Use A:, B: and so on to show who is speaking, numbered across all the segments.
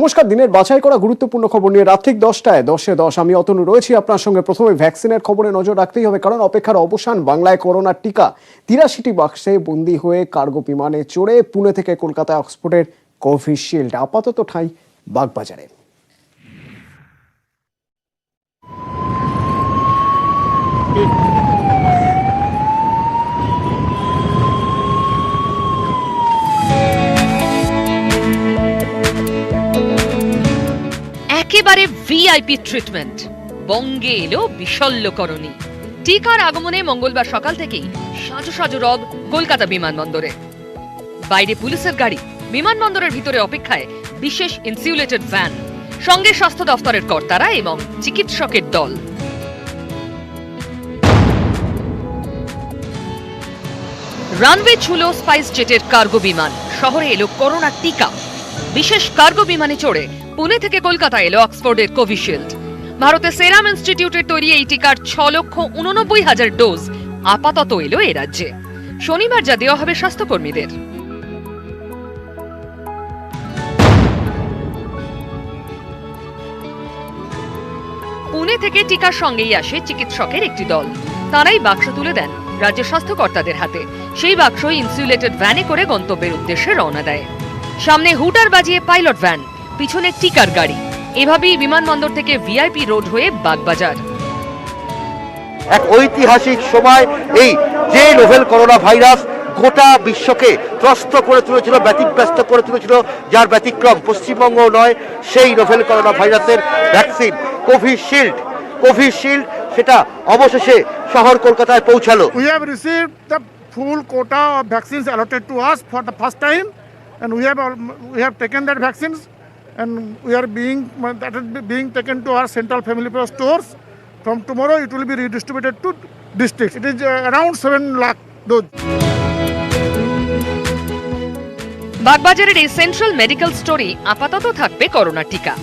A: নমস্কার, দিনের বাছাই করা গুরুত্বপূর্ণ খবর নিয়ে রাত ঠিক 10টায় 10-এ-10 আমি অতনু রয়েছি আপনার সঙ্গে। প্রথমে ভ্যাকসিনের খবরে নজর রাখতেই হবে, কারণ অপেক্ষার অবসান। বাংলায় করোনার টিকা 83টি বাক্সে বন্দী হয়ে কার্গো বিমানে চড়ে পুনে থেকে কলকাতায় অক্সফোর্ডের কোভিশিল্ড আপাতত ঠাঁই বাগবাজারে।
B: একেবারে ভিআইপি ট্রিটমেন্ট বঙ্গে এলো বিশল্যকরণী। টিকার আগমনে মঙ্গলবার সকাল থেকেই সাজো সাজো রব কলকাতা বিমানবন্দরে। বাইরে পুলিশের গাড়ি, বিমানবন্দরের ভিতরে অপেক্ষায় বিশেষ ইনসিউলেটেড ভ্যান, সঙ্গে স্বাস্থ্য দফতরের কর্তারা এবং চিকিৎসকের দল। রানওয়ে ছুলো স্পাইস জেটের কার্গো বিমান, শহরে এলো করোনার টিকা। বিশেষ কার্গো বিমানে চড়ে পুনে থেকে কলকাতা এলো অক্সফোর্ডের কোভিশিল্ড। ভারতের সেরাম ইনস্টিটিউটের তৈরি এই টিকার 6,89,000 ডোজ আপাতত এলো এ রাজ্যে। শনিবার যা দেওয়া হবে স্বাস্থ্যকর্মীদের। পুনে থেকে টিকার সঙ্গেই আসে চিকিৎসকের একটি দল। তারাই বাক্স তুলে দেন রাজ্য স্বাস্থ্য কর্তাদের হাতে। সেই বাক্স ইনসুলেটেড ভ্যানে করে গন্তব্যের উদ্দেশ্যে রওনা দেয়। সামনে হুটার বাজিয়ে পাইলট ভ্যান, পিছনে টিকার গাড়ি। এভাবেই বিমানবন্দর থেকে ভিআইপি রোড হয়ে বাগবাজার।
C: এক ঐতিহাসিক সময় এই যে নোভেল করোনা ভাইরাস গোটা বিশ্বকে ত্রস্ত করে তুলেছিল, ব্যতিব্যস্ত করে তুলেছিল, যার ব্যতিক্রম পশ্চিমবঙ্গ নয়, সেই নোভেল করোনা ভাইরাসের ভ্যাকসিন কোভিশিল্ড সেটা অবশেষে শহর কলকাতায় পৌঁছালো।
D: We have received the full quota of vaccines allotted to us for the first time, and we have taken that vaccines, and that is being taken to our central family care stores. From tomorrow it will be redistributed to districts. It is around 7 lakh dose.
B: বাগবাজারের এই central medical স্টোরে আপাতত থাকবে corona টিকা।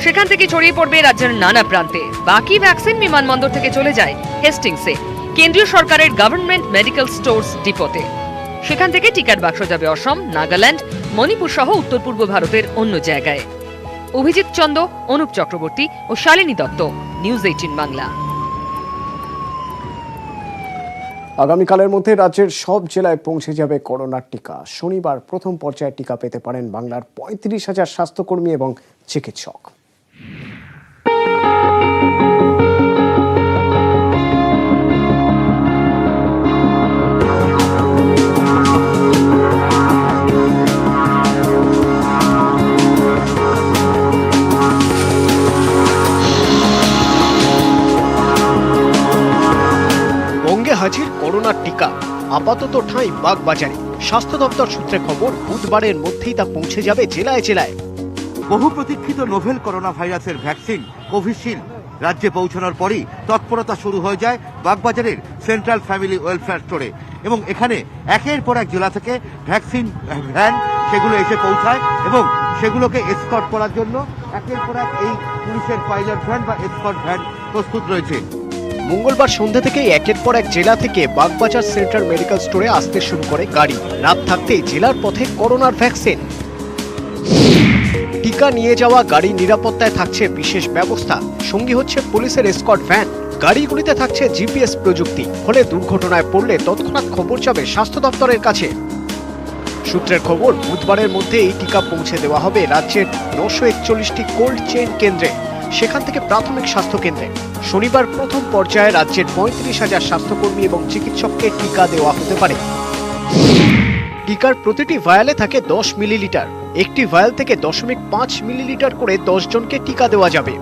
B: সেখান থেকে ছড়িয়ে পড়বে রাজ্যের নানা প্রান্তে। বাকি ভ্যাকসিন বিমানবন্দর থেকে চলে যায় হেস্টিংসে, কেন্দ্রীয় সরকারের গভর্নমেন্ট মেডিকেল স্টোরস ডিপোতে। সেখান থেকে টিকার বাক্স যাবে অসম, নাগাল্যান্ড, মণিপুর সহ উত্তর পূর্ব ভারতের অন্য জায়গায়। অভিজিৎ চন্দ, অনুপ চক্রবর্তী ও শালিনী দত্ত, নিউজ 18 বাংলা।
A: আগামীকালের মধ্যে রাজ্যের সব জেলায় পৌঁছে যাবে করোনার টিকা। শনিবার প্রথম পর্যায়ে টিকা পেতে পারেন বাংলার 35,000 স্বাস্থ্যকর্মী এবং চিকিৎসক। বঙ্গে হাজির করোনার টিকা, আপাতত ঠাঁই বাগবাজারে। স্বাস্থ্য দপ্তর সূত্রে খবর, বুধবারের মধ্যেই তা পৌঁছে যাবে জেলায় জেলায়।
C: বহু প্রতীক্ষিত নোভেল করোনা ভাইরাসের ভ্যাকসিন কোভিশিল্ড রাজ্যে পৌঁছানোর পরই তৎপরতা শুরু হয়ে যায় বাগবাজারের সেন্ট্রাল ফ্যামিলি ওয়েলফেয়ার স্টোরে, এবং এখানে একের পর এক জেলা থেকে ভ্যাকসিন ভ্যান সেগুলো এসে পৌঁছায়, এবং সেগুলোকে এসকর্ট করার জন্য একের পর এক এই পুলিশের পাইলট ভ্যান বা এসকর্ট ভ্যান প্রস্তুত রয়েছে।
A: মঙ্গলবার সন্ধ্যা থেকেই একের পর এক জেলা থেকে বাগবাজার সেন্ট্রাল মেডিকেল স্টোরে আসতে শুরু করে গাড়ি। রাত থাকতেই জেলার পথে করোনার ভ্যাকসিন। টিকা নিয়ে যাওয়া গাড়ি নিরাপত্তায় থাকছে বিশেষ ব্যবস্থা, সঙ্গী হচ্ছে পুলিশের এসকর্ট ভ্যান। গাড়িগুলিতে থাকছে জিপিএস প্রযুক্তি, ফলে দুর্ঘটনায় পড়লে তৎক্ষণাৎ খবর যাবে স্বাস্থ্য দপ্তরের কাছে। সূত্রের খবর, বুধবারের মধ্যে এই টিকা পৌঁছে দেওয়া হবে রাজ্যের 941টি কোল্ড চেইন কেন্দ্রে, সেখান থেকে প্রাথমিক স্বাস্থ্য কেন্দ্রে। শনিবার প্রথম পর্যায়ে রাজ্যের 35,000 স্বাস্থ্যকর্মী এবং চিকিৎসককে টিকা দেওয়া হতে পারে। টিকার প্রতিটি ভায়ালে থাকে 10 মিলিলিটার। একটি ভায়াল থেকে 0.5 মিলিলিটার করে 10 জনকে টিকা দেওয়া যাবে।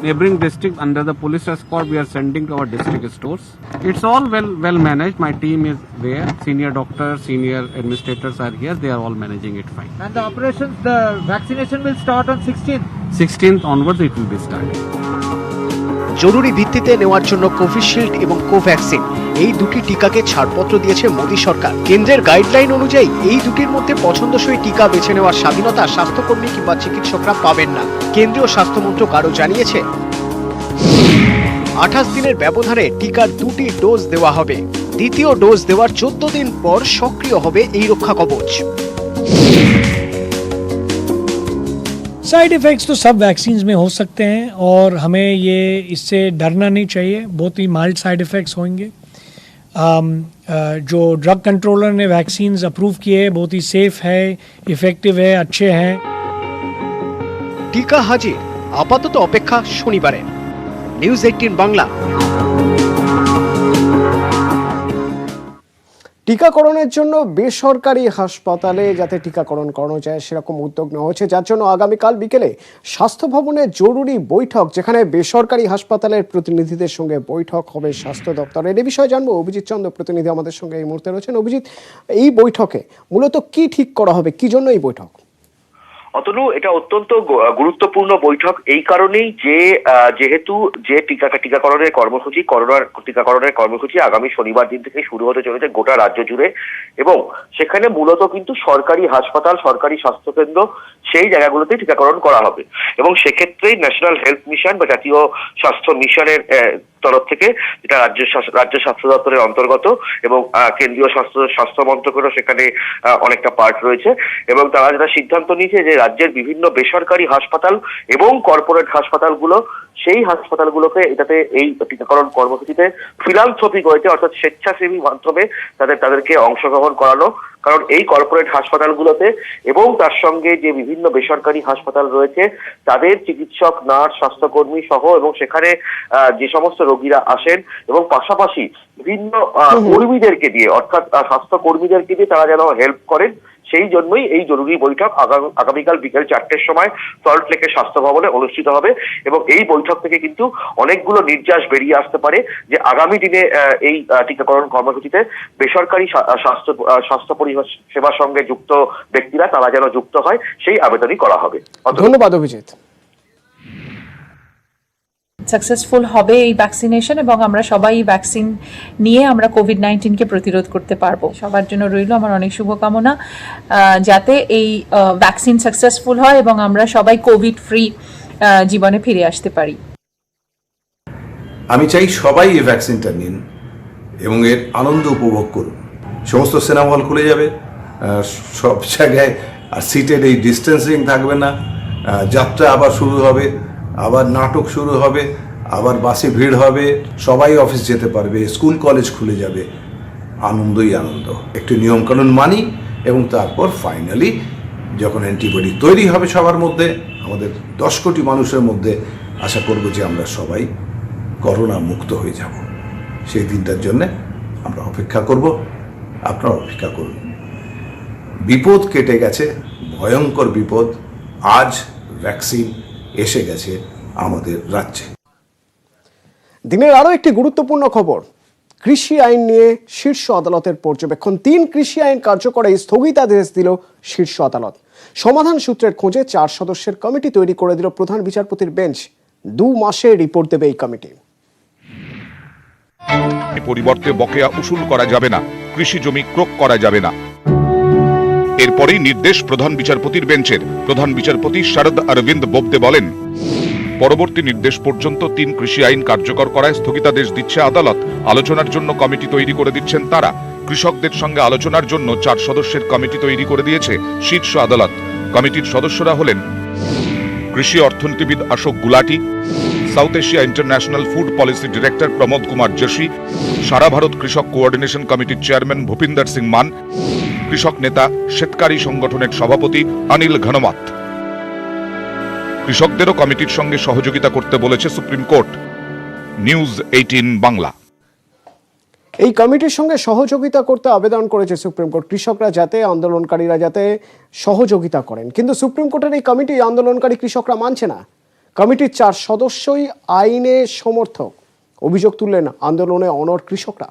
E: Neighboring district under the police escort we are sending to our district stores. It's all well managed. My team is there. Senior doctors, senior administrators are here. They are all managing it fine.
F: And the operations, the vaccination will start on 16th.
E: 16th onwards it will be started.
A: জরুরি ভিত্তিতে নেওয়ার জন্য Covishield এবং কোভ্যাক্সিন এই দুটি টিকাকে ছাড়পত্র দিয়েছে মোদী সরকার। কেন্দ্রের গাইডলাইন অনুযায়ী এই দুটির মধ্যে পছন্দসই টিকা বেছে নেওয়ার স্বাধীনতা স্বাস্থ্যকর্মী কিংবা চিকিৎসকরা পাবেন না। কেন্দ্রীয় স্বাস্থ্য মন্ত্রক আরও জানিয়েছে, 28 দিনের ব্যবধানে টিকার 2টি ডোজ দেওয়া হবে। দ্বিতীয় ডোজ দেওয়ার 14 দিন পর সক্রিয় হবে এই রক্ষা কবচ।
G: साइड इफ़ेक्ट्स तो सब वैक्सीन्स में हो सकते हैं और हमें ये इससे डरना नहीं चाहिए, बहुत ही माइल्ड साइड इफ़ेक्ट्स होंगे। जो ड्रग कंट्रोलर ने वैक्सीन्स अप्रूव किए बहुत ही सेफ है, इफ़ेक्टिव है, अच्छे हैं।
A: টিকা হাজির, আপাতত অপেক্ষা শনিবারে। নিউজ 18 বাংলা। টিকাকরণের জন্য বেসরকারি হাসপাতালে যাতে টিকাকরণ করানো যায় সেরকম উদ্যোগ নেওয়া হচ্ছে, যার জন্য আগামীকাল বিকেলে স্বাস্থ্য ভবনে জরুরি বৈঠক, যেখানে বেসরকারি হাসপাতালের প্রতিনিধিদের সঙ্গে বৈঠক হবে স্বাস্থ্য দপ্তরের। এই বিষয়ে জানবো, অভিজিৎ চন্দ্র প্রতিনিধি আমাদের সঙ্গে এই মুহূর্তে রয়েছেন। অভিজিৎ, এই বৈঠকে মূলত কি ঠিক করা হবে, কি জন্য এই বৈঠক?
H: অতনু, এটা অত্যন্ত গুরুত্বপূর্ণ বৈঠক এই কারণেই যে যেহেতু যে টিকাকরণের কর্মসূচি, করোনার টিকাকরণের কর্মসূচি আগামী শনিবার দিন থেকে শুরু হতে চলেছে গোটা রাজ্য জুড়ে, এবং সেখানে মূলত কিন্তু সরকারি হাসপাতাল, সরকারি স্বাস্থ্যকেন্দ্র সেই জায়গাগুলোতেই টিকাকরণ করা হবে। এবং সেক্ষেত্রেই ন্যাশনাল হেলথ মিশন বা জাতীয় স্বাস্থ্য মিশনের তরফ থেকে, যেটা রাজ্য স্বাস্থ্য দপ্তরের অন্তর্গত, এবং কেন্দ্রীয় স্বাস্থ্য মন্ত্রকেরও সেখানে অনেকটা পার্ট রয়েছে, এবং তারা যেটা সিদ্ধান্ত নিয়েছে যে রাজ্যের বিভিন্ন বেসরকারি হাসপাতাল এবং কর্পোরেট হাসপাতালগুলো, সেই হাসপাতালগুলোকে এটাতে এই টিকাকরণ কর্মসূচিতে ফিলান্থ্রপিক হয়েছে, অর্থাৎ স্বেচ্ছাসেবী মাধ্যমে তাদেরকে অংশগ্রহণ করানো। কারণ এই কর্পোরেট হাসপাতালগুলোতে এবং তার সঙ্গে যে বিভিন্ন বেসরকারি হাসপাতাল রয়েছে তাদের চিকিৎসক, নার্স, স্বাস্থ্যকর্মী সহ, এবং সেখানে যে সমস্ত রোগীরা আসেন, এবং পাশাপাশি বিভিন্ন কর্মীদেরকে দিয়ে, অর্থাৎ স্বাস্থ্য কর্মীদেরকে দিয়ে তারা যেন হেল্প করেন, সেই জন্যই এই জরুরি বৈঠক আগামীকাল বিকেল 4টের সময় সল্ট লেকের স্বাস্থ্য ভবনে অনুষ্ঠিত হবে। এবং এই বৈঠক থেকে কিন্তু অনেকগুলো নির্যাস বেরিয়ে আসতে পারে যে আগামী দিনে এই টিকাকরণ কর্মসূচিতে বেসরকারি স্বাস্থ্য পরিষেবার সঙ্গে যুক্ত ব্যক্তিরা তারা যেন যুক্ত হয়, সেই আবেদনই করা হবে।
A: ধন্যবাদ অভিজিৎ।
I: সাকসেসফুল হবে এই ভ্যাকসিনেশন, এবং আমরা সবাই ভ্যাকসিন নিয়ে আমরা কোভিড-19কে প্রতিরোধ করতে পারবো। সবার জন্য রইল আমার অনেক শুভকামনা, যাতে এই ভ্যাকসিন সাকসেসফুল হয় এবং আমরা সবাই কোভিড ফ্রি জীবনে ফিরে আসতে পারি।
J: আমি চাই সবাই এই ভ্যাকসিনটা নিন এবং এর আনন্দ উপভোগ করুন। সমস্ত সিনেমা হল খুলে যাবে, সব জায়গায় আর সিটের এই ডিস্টেন্সিং থাকবে না, যাত্রা আবার শুরু হবে, আবার নাটক শুরু হবে, আবার বাসে ভিড় হবে, সবাই অফিস যেতে পারবে, স্কুল কলেজ খুলে যাবে, আনন্দই আনন্দ। একটু নিয়মকানুন মানি এবং তারপর ফাইনালি যখন অ্যান্টিবডি তৈরি হবে সবার মধ্যে, আমাদের 10 কোটি মানুষের মধ্যে, আশা করব যে আমরা সবাই করোনা মুক্ত হয়ে যাব। সেই দিনটার জন্য আমরা অপেক্ষা করব, আপনারা অপেক্ষা করুন। বিপদ কেটে গেছে, ভয়ঙ্কর বিপদ, আজ ভ্যাকসিন এসে গেছে আমাদের রাজ্যে।
A: দিনের আরো একটি গুরুত্বপূর্ণ খবর, কৃষি আইন নিয়ে শীর্ষ আদালতের পর্যবেক্ষণ। 3 কৃষি আইন কার্যকরে স্থগিতাদেশ দিল শীর্ষ আদালত। সমাধান সূত্রের খোঁজে 4 সদস্যের কমিটি তৈরি করে দিল প্রধান বিচারপতির বেঞ্চ। 2 মাসে রিপোর্ট দেবে এই কমিটি।
K: পরিবর্তে বকেয়া উসুল করা যাবে না, কৃষি জমি ক্রোক করা যাবে না। এরপরেই নির্দেশ প্রধান বিচারপতির বেঞ্চের। প্রধান বিচারপতি শরদ অরবিন্দ বোবদে বলেন, পরবর্তী নির্দেশ পর্যন্ত 3 কৃষি আইন কার্যকর করায় স্থগিতাদেশ দিচ্ছে আদালত। আলোচনার জন্য কমিটি তৈরি করে দিচ্ছেন তারা। কৃষকদের সঙ্গে আলোচনার জন্য 4 সদস্যের কমিটি তৈরি করে দিয়েছে শীর্ষ আদালত। কমিটির সদস্যরা হলেন কৃষি অর্থনীতিবিদ Ashok Gulati, South Asia international food policy director Pramod Kumar Joshi, সারা ভারত কৃষক কোঅর্ডিনেশন কমিটির চেয়ারম্যান ভূপিন্দর সিং মান, কৃষক নেতা শেতকারী সংগঠনের সভাপতি অনিল ঘনমাত। কৃষকদেরও কমিটির সঙ্গে সহযোগিতা করতে বলেছে সুপ্রিম কোর্ট। নিউজ 18 বাংলা।
A: এই কমিটির সঙ্গে সহযোগিতা করতে আবেদন করেছে সুপ্রিম কোর্ট, কৃষকরা যাতে, আন্দোলনকারীরা যাতে সহযোগিতা করেন। কিন্তু সুপ্রিম কোর্টের এই কমিটি আন্দোলনকারী কৃষকরা মানছে না। কমিটির 4 সদস্যই আইনে সমর্থক। অভিযোগ তুললেন আন্দোলনে অনড় কৃষকরা।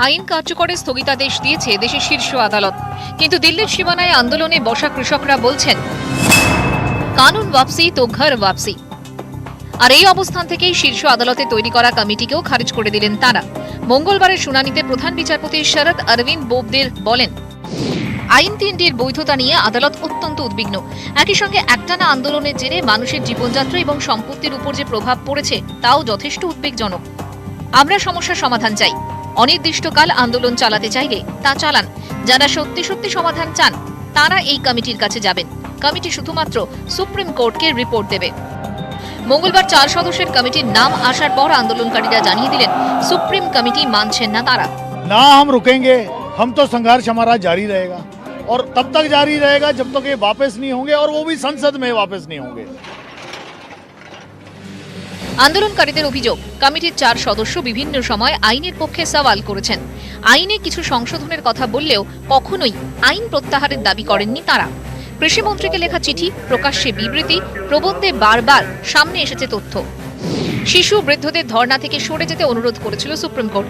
B: আইন কার্যকরে স্থগিতাদেশ দিয়েছে দেশের শীর্ষ আদালত, কিন্তু দিল্লির সীমানায় আন্দোলনে বসা কৃষকরা বলছেন কানুন ওয়াপসি তো ঘর ওয়াপসি। আর এই অবস্থান থেকেই শীর্ষ আদালতে তৈরি করা কমিটিকেও খারিজ করে দিলেন তারা। মঙ্গলবারের শুনানিতে প্রধান বিচারপতি শরদ অরবিন্দ বোবদে বলেন, আইন 3টির বৈধতা নিয়ে আদালত অত্যন্ত উদ্বিগ্ন। একই সঙ্গে একটানা আন্দোলনের জেরে মানুষের জীবনযাত্রা এবং সম্পত্তির উপর যে প্রভাব পড়েছে তাও যথেষ্ট উদ্বেগজনক। আমরা সমস্যার সমাধান চাই। অনির্দিষ্টকাল আন্দোলন চালাতে চাইলে তা চালান। যারা সত্যি সত্যি সমাধান চান তারা এই কমিটির কাছে যাবেন।
L: কমিটি শুধুমাত্র সুপ্রিম কোর্টকে রিপোর্ট দেবে। মঙ্গলবার 4 সদস্যের কমিটির নাম আসার পর আন্দোলনকারীরা জানিয়ে দিলেন সুপ্রিম কমিটি মানছেন না তারা।
D: ना हम रुकेंगे, हम तो संघर्ष हमारा जारी रहेगा और तब तक जारी रहेगा जब तक ये वापस नहीं होंगे और वो भी संसद में वापस नहीं होंगे।
L: আন্দোলনকারীদের অভিযোগ, কমিটির 4 সদস্য বিভিন্ন সময় আইনের পক্ষে সওয়াল করেছেন। আইনে কিছু সংশোধনের কথা বললেও কখনোই আইন প্রত্যাহারের দাবি করেননি তারা। কৃষিমন্ত্রীকে লেখা চিঠি, প্রকাশ্যে বিবৃতি, প্রবন্ধে বারবার সামনে এসেছে তথ্য। শিশু বৃদ্ধদের ধর্ণা থেকে সরে যেতে অনুরোধ করেছিল সুপ্রিম কোর্ট।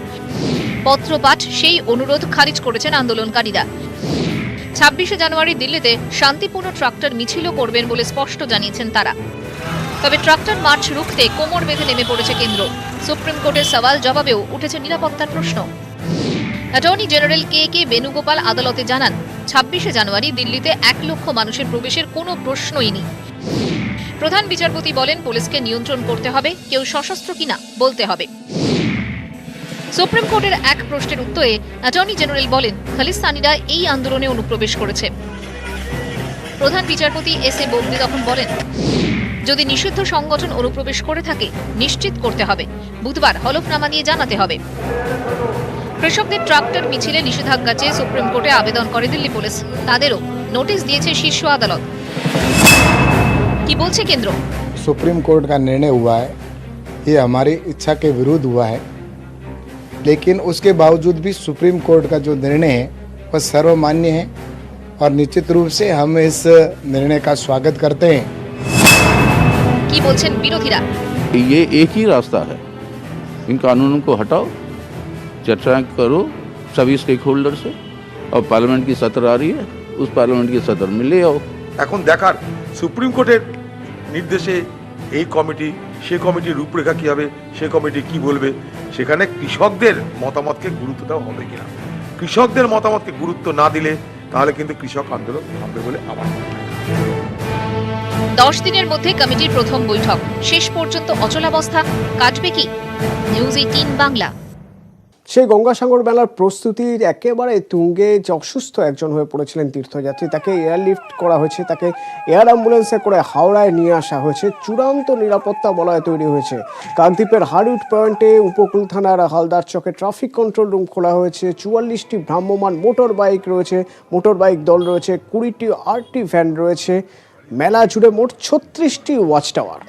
L: পত্রপাঠ সেই অনুরোধ খারিজ করেছেন আন্দোলনকারীরা। 26শে জানুয়ারি দিল্লিতে শান্তিপূর্ণ ট্রাক্টর মিছিলও করবেন বলে স্পষ্ট জানিয়েছেন তারা। তবে ট্রাক্টর মার্চ রুখতে কোমর বেঁধে নেমে পড়েছে কেন্দ্র। সুপ্রিম কোর্টের সওয়াল জবাবেও উঠেছে নিরাপত্তার প্রশ্ন। অ্যাটর্নি জেনারেল কে বেণুগোপাল আদালতে জানান, 26শে জানুয়ারি দিল্লিতে 1 লক্ষ মানুষের প্রবেশের কোনো প্রশ্নই নেই। প্রধান বিচারপতি বলেন, পুলিশকে নিয়ন্ত্রণ করতে হবে, কেউ সশস্ত্র কিনা বলতে হবে। সুপ্রিম কোর্টের এক প্রশ্নের উত্তরে অ্যাটর্নি জেনারেল বলেন, খালিস্তানিরা এই আন্দোলনে অনুপ্রবেশ করেছে। প্রধান বিচারপতি এস.এ. বোবদে তখন বলেন, যদি নিষিদ্ধ সংগঠন অনুপ্রবেশ করে থাকে নিশ্চিত করতে হবে, বুধবার হলফনামা দিয়ে জানাতে হবে। কৃষকদের ট্রাক্টর মিছিলে নিষেধাজ্ঞা চেয়ে সুপ্রিম কোর্টে আবেদন করে দিল্লি পুলিশ। তাদেরও নোটিশ দিয়েছে শীর্ষ আদালত। কি বলছে কেন্দ্র?
M: सुप्रीम कोर्ट का निर्णय हुआ है, ये हमारी इच्छा के विरुद्ध हुआ है, लेकिन उसके बावजूद भी सुप्रीम कोर्ट का जो निर्णय है वह सर्वमान्य है और निश्चित रूप से हम इस निर्णय का स्वागत करते हैं।
L: কি বলছেন বিরোধীরা?
N: ये एक ही रास्ता है, इन कानूनों को हटाओ, चर्चाएं करो सभी स्टेक होल्डर से, और पार्लियामेंट की सत्र आ रही है, उस पार्लियामेंट की सत्र में ले आओ।
O: এখন দেখার সুপ্রিম কোর্টের নির্দেশে এই কমিটি, সে কমিটির রূপরেখা কী হবে, সে কমিটি কি বলবে, সেখানে কৃষকদের মতামতকে গুরুত্ব দেওয়া হবে কিনা। কৃষকদের মতামতকে গুরুত্ব না দিলে তাহলে কিন্তু কৃষক আন্দোলন থামবে বলে আমার মনে হয়।
L: 10 দিনের মধ্যে কমিটির প্রথম বৈঠক, শেষ পর্যন্ত অচলাবস্থা কাটবে কি? নিউজ 18 বাংলা।
A: সেই গঙ্গাসাগর মেলার প্রস্তুতির একেবারে তুঙ্গে যে অসুস্থ একজন হয়ে পড়েছিলেন তীর্থযাত্রী, তাকে এয়ারলিফট করা হয়েছে, তাকে এয়ার অ্যাম্বুলেন্সে করে হাওড়ায় নিয়ে আসা হয়েছে। চূড়ান্ত নিরাপত্তা বলয় তৈরি হয়েছে। কাকদ্বীপের হারউড পয়েন্টে উপকূল থানার হালদার চকে ট্রাফিক কন্ট্রোল রুম খোলা হয়েছে। 44টি ভ্রাম্যমাণ মোটর বাইক রয়েছে, মোটর বাইক দল রয়েছে, 20টি আরটি ভ্যান রয়েছে। মেলা জুড়ে মোট 36টি watch tower.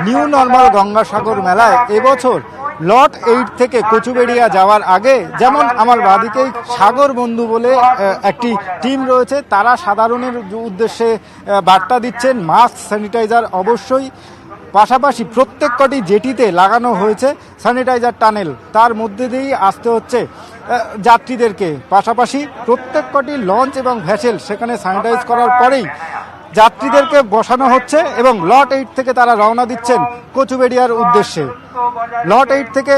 F: New normal Gangasagar মেলায় এবছর লট 8 থেকে কচুবেড়িয়া যাওয়ার আগে যেমন আমার বাদিকেই সাগর বন্ধু বলে একটি টিম রয়েছে, তারা সাধারণের উদ্দেশ্যে বার্তা দিচ্ছেন মাস্ক, স্যানিটাইজার অবশ্যই। পাশাপাশি প্রত্যেক কটি জেটিতে লাগানো হয়েছে স্যানিটাইজার টানেল, তার মধ্যে দিয়েই আসতে হচ্ছে যাত্রীদেরকে। পাশাপাশি প্রত্যেক কটি লঞ্চ এবং ভ্যাসেল সেখানে স্যানিটাইজ করার পরেই যাত্রীদেরকে বসানো হচ্ছে এবং লট 8 থেকে তারা রওনা দিচ্ছেন কচুবেড়িয়ার উদ্দেশ্যে। লট 8 থেকে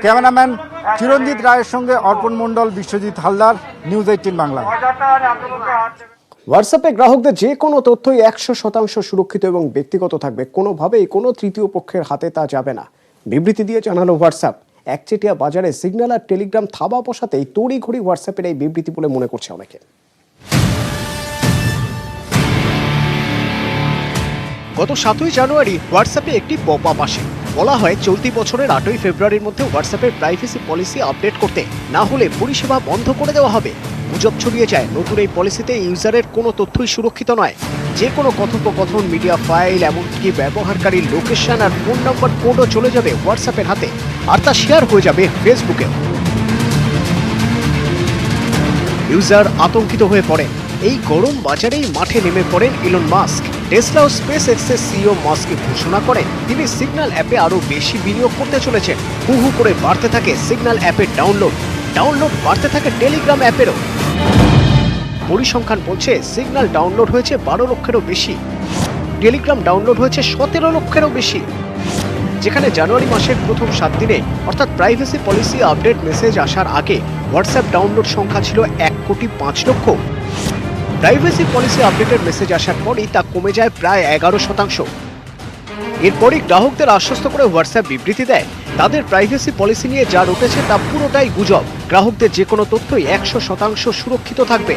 F: ক্যামেরাম্যান চিরঞ্জিত রায়ের সঙ্গে অর্পণ মণ্ডল, বিশ্বজিৎ হালদার, নিউজ 18 বাংলা।
A: হোয়াটসঅ্যাপে গ্রাহকদের যে কোনো তথ্যই 100% সুরক্ষিত এবং ব্যক্তিগত থাকবে, কোনোভাবেই কোনো তৃতীয় পক্ষের হাতে তা যাবে না, বিবৃতি দিয়ে জানালো হোয়াটসঅ্যাপ। একচেটিয়া বাজারে সিগন্যাল আর টেলিগ্রাম থাবা বসাতেই তড়িঘড়ি হোয়াটসঅ্যাপের এই বিবৃতি বলে মনে করছে অনেকে। গত 7ই জানুয়ারি হোয়াটসঅ্যাপে একটি পপ আপ আসে। বলা হয় চলতি বছরের 8ই ফেব্রুয়ারির মধ্যে হোয়াটসঅ্যাপের প্রাইভেসি পলিসি আপডেট করতে না হলে পরিষেবা বন্ধ করে দেওয়া হবে। গুজব ছড়িয়ে যায় নতুন এই পলিসিতে ইউজারের কোনো তথ্যই সুরক্ষিত নয়। যে কোনো কথোপকথন, মিডিয়া ফাইল, এমনকি ব্যবহারকারীর লোকেশন আর ফোন নম্বর কোডও চলে যাবে হোয়াটসঅ্যাপের হাতে, আর তা শেয়ার হয়ে যাবে ফেসবুকে। ইউজার আতঙ্কিত হয়ে পড়েন। এই গরম বাজারেই মাঠে নেমে পড়েন ইলন মাস্ক। টেসলা ও স্পেস এক্সের সিইও মাস্ক ঘোষণা করেন তিনি সিগন্যাল অ্যাপে আরো বেশি বিনিয়োগ করতে চলেছেন। হু হু করে বাড়তে থাকে সিগন্যাল অ্যাপের ডাউনলোড বাড়তে থাকে টেলিগ্রাম অ্যাপেরও। পরিসংখ্যান বলছে সিগন্যাল ডাউনলোড হয়েছে 12 লক্ষেরও বেশি, টেলিগ্রাম ডাউনলোড হয়েছে 17 লক্ষেরও বেশি। যেখানে জানুয়ারি মাসের প্রথম 7 দিনে অর্থাৎ প্রাইভেসি পলিসি আপডেট মেসেজ আসার আগে হোয়াটসঅ্যাপ ডাউনলোড সংখ্যা ছিল 1,05,00,000। প্রাইভেসি পলিসি আপডেটের মেসেজ আসার পরই তা কমে যায় প্রায় 11%। এরপরই গ্রাহকদের আশ্বস্ত করে হোয়াটসঅ্যাপ বিবৃতি দেয় তাদের প্রাইভেসি পলিসি নিয়ে যা রটেছে তা পুরোটাই গুজব, গ্রাহকদের যে কোনো তথ্যই 100% সুরক্ষিত থাকবে।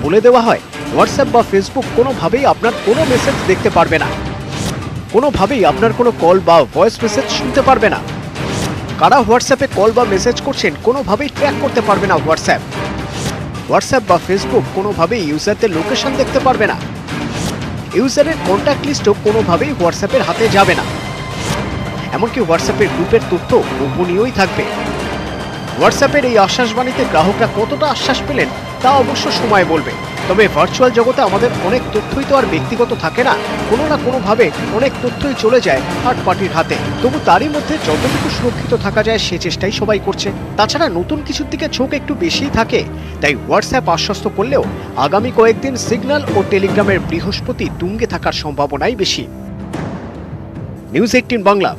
A: বলে দেওয়া হয় হোয়াটসঅ্যাপ বা ফেসবুক কোনোভাবেই আপনার কোনো মেসেজ দেখতে পারবে না, কোনোভাবেই আপনার কোনো কল বা ভয়েস মেসেজ শুনতে পারবে না। কারা হোয়াটসঅ্যাপে কল বা মেসেজ করছেন কোনোভাবেই ট্র্যাক করতে পারবে না হোয়াটসঅ্যাপ বা ফেসবুক কোনোভাবেই ইউজারদের লোকেশন দেখতে পারবে না। ইউজারের কন্ট্যাক্ট লিস্টও কোনোভাবেই হোয়াটসঅ্যাপের হাতে যাবে না। এমনকি হোয়াটসঅ্যাপের গ্রুপের তথ্য গোপনীয়ই থাকবে। হোয়াটসঅ্যাপের এই আশ্বাসবাণীতে গ্রাহকরা কতটা আশ্বাস পেলেন তা অবশ্য সময় বলবে। তবে ভার্চুয়াল জগতে আমাদের অনেক তথ্যই তো আর ব্যক্তিগত থাকে না, কোনো না কোনোভাবে অনেক তথ্যই চলে যায় থার্ড পার্টির হাতে। তবু তারই মধ্যে যতটুকু সুরক্ষিত থাকা যায় সে চেষ্টাই সবাই করছে। তাছাড়া নতুন কিছুর দিকে চোখ একটু বেশিই থাকে, তাই হোয়াটসঅ্যাপ আশ্বস্ত করলেও আগামী কয়েকদিন সিগন্যাল ও টেলিগ্রামের বৃহস্পতি তুঙ্গে থাকার সম্ভাবনাই বেশি। নিউজ 18 বাংলা।